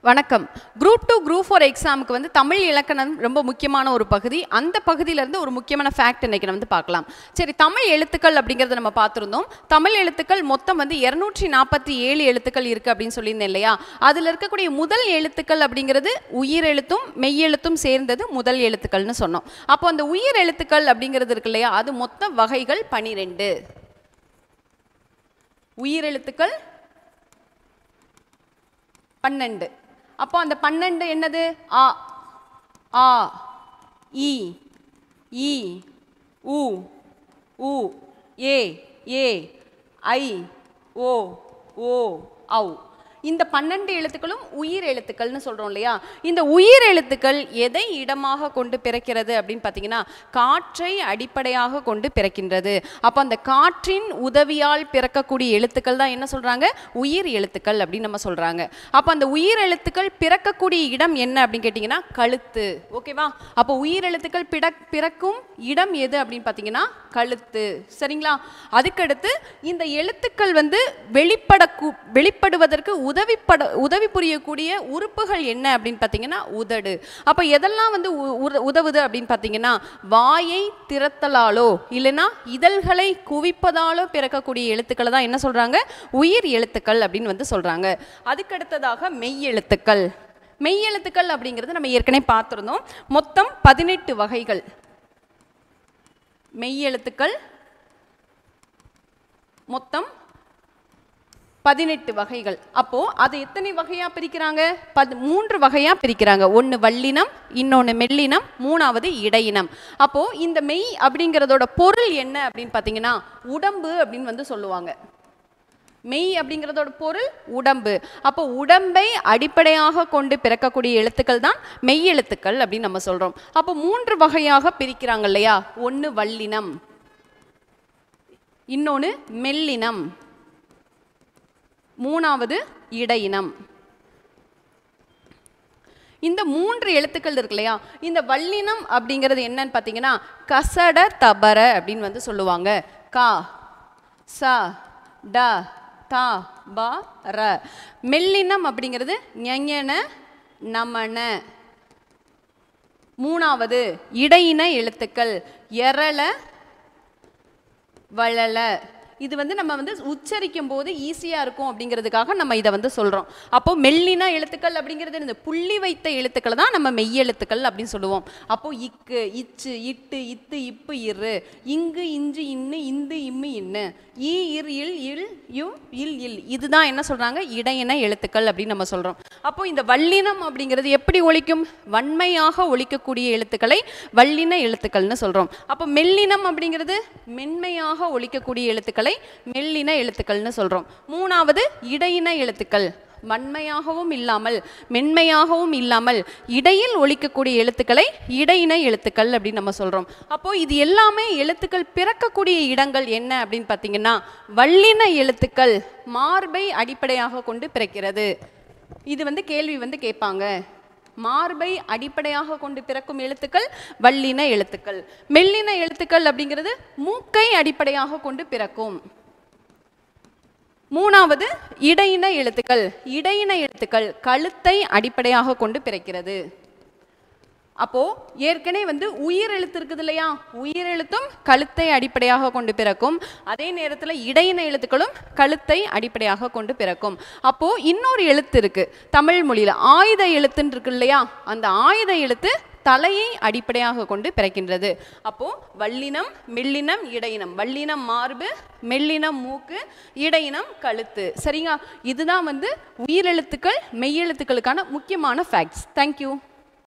வணக்கம். Group 2 group 4 எக்ஸாமுக்கு வந்து தமிழ் இலக்கணம் ரொம்ப முக்கியமான ஒரு பகுதி. அந்த பகுதியிலேருந்து ஒரு முக்கியமான ஃபேக்ட் இன்னைக்கு நம்ம வந்து பார்க்கலாம். சரி, தமிழ் எழுத்துக்கள் அப்படிங்கிறத நம்ம பார்த்துருந்தோம். தமிழ் எழுத்துக்கள் மொத்தம் வந்து 247 எழுத்துக்கள் இருக்குது அப்படின்னு சொல்லியிருந்தேன் இல்லையா? அதில் இருக்கக்கூடிய முதல் எழுத்துக்கள் அப்படிங்கிறது உயிர் எழுத்தும் மெய்யெழுத்தும் சேர்ந்தது முதல் எழுத்துக்கள்னு சொன்னோம். அப்போ அந்த உயிர் எழுத்துக்கள் அப்படிங்கிறது இருக்கு இல்லையா, அது மொத்த வகைகள் 12. உயிர் எழுத்துக்கள் 12. அப்போ அந்த 12 என்னது? ஆ, ஆ, இ, ஈ, உ, உ, ஏ, ஏ, ஐ, ஓ, ஓ, ஔ. இந்த 12 எழுத்துக்களும் உயிர் எழுத்துக்கள்னு சொல்கிறோம் இல்லையா? இந்த உயிர் எழுத்துக்கள் எதை இடமாக கொண்டு பிறக்கிறது அப்படின்னு பார்த்தீங்கன்னா, காற்றை அடிப்படையாக கொண்டு பிறக்கின்றது. அப்போ அந்த காற்றின் உதவியால் பிறக்கக்கூடிய எழுத்துக்கள் தான் என்ன சொல்கிறாங்க? உயிர் எழுத்துக்கள் அப்படின்னு நம்ம சொல்கிறாங்க. அப்போ அந்த உயிர் எழுத்துக்கள் பிறக்கக்கூடிய இடம் என்ன அப்படின்னு கேட்டிங்கன்னா கழுத்து. ஓகேவா? அப்போ உயிர் எழுத்துக்கள் பிறக்கும் இடம் எது அப்படின்னு பார்த்தீங்கன்னா கழுத்து. சரிங்களா? அதுக்கடுத்து இந்த எழுத்துக்கள் வந்து வெளிப்படுவதற்கு உதவி புரியக்கூடிய உறுப்புகள் என்ன அப்படின்னு பார்த்தீங்கன்னா உதடு. அப்போ எதெல்லாம் வந்து உதவுது அப்படின்னு பார்த்தீங்கன்னா, வாயை திறத்தலாலோ இல்லைன்னா இதழ்களை குவிப்பதாலோ பிறக்கக்கூடிய எழுத்துக்களை தான் என்ன சொல்கிறாங்க? உயிர் எழுத்துக்கள் அப்படின்னு வந்து சொல்கிறாங்க. அதுக்கடுத்ததாக மெய்யெழுத்துக்கள். மெய்யெழுத்துக்கள் அப்படிங்கிறது நம்ம ஏற்கனவே பார்த்துருந்தோம். மொத்தம் 18 வகைகள் மெய்யெழுத்துக்கள். மொத்தம் 18 வகைகள். அப்போ அது எத்தனை வகையா பிரிக்கிறாங்க? 3 வகையா பிரிக்கிறாங்க. ஒன்று வல்லினம், இன்னொன்று மெல்லினம், மூணாவது இடையினம். அப்போ இந்த மெய் அப்படிங்கிறதோட பொருள் என்ன அப்படின்னு பார்த்தீங்கன்னா உடம்பு அப்படின்னு வந்து சொல்லுவாங்க. மெய் அப்படிங்கிறதோட பொருள் உடம்பு. அப்போ உடம்பை அடிப்படையாக கொண்டு பிறக்கக்கூடிய எழுத்துக்கள் தான் மெய் எழுத்துக்கள் அப்படின்னு நம்ம சொல்றோம். அப்போ 3 வகையாக பிரிக்கிறாங்க இல்லையா? ஒன்று வல்லினம், இன்னொன்று மெல்லினம், மூணாவது இடையினம். இந்த 3 எழுத்துக்கள் இருக்கு இல்லையா? இந்த வல்லினம் அப்படிங்கிறது என்னன்னு பார்த்தீங்கன்னா கசட தபர அப்படின்னு வந்து சொல்லுவாங்க. கா, ச, ட, த, ப, ர. மெல்லினம் அப்படிங்கிறது ஞஞன, நமன. மூணாவது இடையின எழுத்துக்கள் எரள, வளல. இது வந்து நம்ம வந்து உச்சரிக்கும் போது ஈஸியாக இருக்கும் அப்படிங்கிறதுக்காக நம்ம இதை வந்து சொல்கிறோம். அப்போ மெல்லின எழுத்துக்கள் அப்படிங்கிறது இந்த புள்ளி வைத்த எழுத்துக்களை தான் நம்ம மெய்யெழுத்துக்கள் அப்படின்னு சொல்லுவோம். அப்போ இக்கு, இச்சு, இட்டு, இத்து, இப்பு, இரு, இங்கு, இஞ்சு, இன்னு, இந்து, இம்மு, இன்னு, ஈ, இர், இல், இல், யு, இல், இல். இதுதான் என்ன சொல்கிறாங்க? இடையின எழுத்துக்கள் அப்படின்னு நம்ம சொல்கிறோம். அப்போ இந்த வல்லினம் அப்படிங்கிறது எப்படி ஒலிக்கும்? வன்மையாக ஒலிக்கக்கூடிய எழுத்துக்களை வல்லின எழுத்துக்கள்னு சொல்கிறோம். அப்போ மெல்லினம் அப்படிங்கிறது மென்மையாக ஒலிக்கக்கூடிய எழுத்துக்களை மெல்லின எழுத்துக்கள்னு சொல்றோம். மூணாவது இடையின எழுத்துக்கள், வன்மையாகவும் இல்லாமல் மென்மையாகவும் இல்லாமல் இடையில் ஒலிக்கக்கூடிய எழுத்துக்களை இடையின எழுத்துக்கள் அப்படின்னு நம்ம சொல்றோம். அப்போ இது எல்லாமே எழுத்துக்கள் பிறக்கக்கூடிய இடங்கள் என்ன அப்படின்னு பார்த்தீங்கன்னா வல்லின எழுத்துக்கள் மார்பை அடிப்படையாக கொண்டு பிறக்கிறது. இது வந்து கேள்வி வந்து கேட்பாங்க. மார்பை அடிப்படையாக கொண்டு பிறக்கும் எழுத்துக்கள் வல்லின எழுத்துக்கள். மெல்லின எழுத்துக்கள் அப்படிங்கிறது மூக்கை அடிப்படையாக கொண்டு பிறக்கும். மூணாவது இடையின எழுத்துக்கள். இடையின எழுத்துக்கள் கழுத்தை அடிப்படையாக கொண்டு பிறக்கிறது. அப்போ ஏற்கனவே வந்து உயிர் எழுத்து இருக்குது இல்லையா? உயிர் எழுத்தும் கழுத்தை அடிப்படையாக கொண்டு பிறக்கும். அதே நேரத்தில் இடையின எழுத்துக்களும் கழுத்தை அடிப்படையாக கொண்டு பிறக்கும். அப்போ இன்னொரு எழுத்து இருக்கு தமிழ் மொழியில, ஆயுத எழுத்துன்னு இருக்கு இல்லையா? அந்த ஆயுத எழுத்து தலையை அடிப்படையாக கொண்டு பிறக்கின்றது. அப்போ வல்லினம், மெல்லினம், இடையினம். வல்லினம் மார்பு, மெல்லினம் மூக்கு, இடையினம் கழுத்து. சரிங்க? இதுதான் வந்து உயிரெழுத்துக்கள் மெய்யெழுத்துக்களுக்கான முக்கியமான ஃபேக்ட்ஸ். தேங்க்யூ.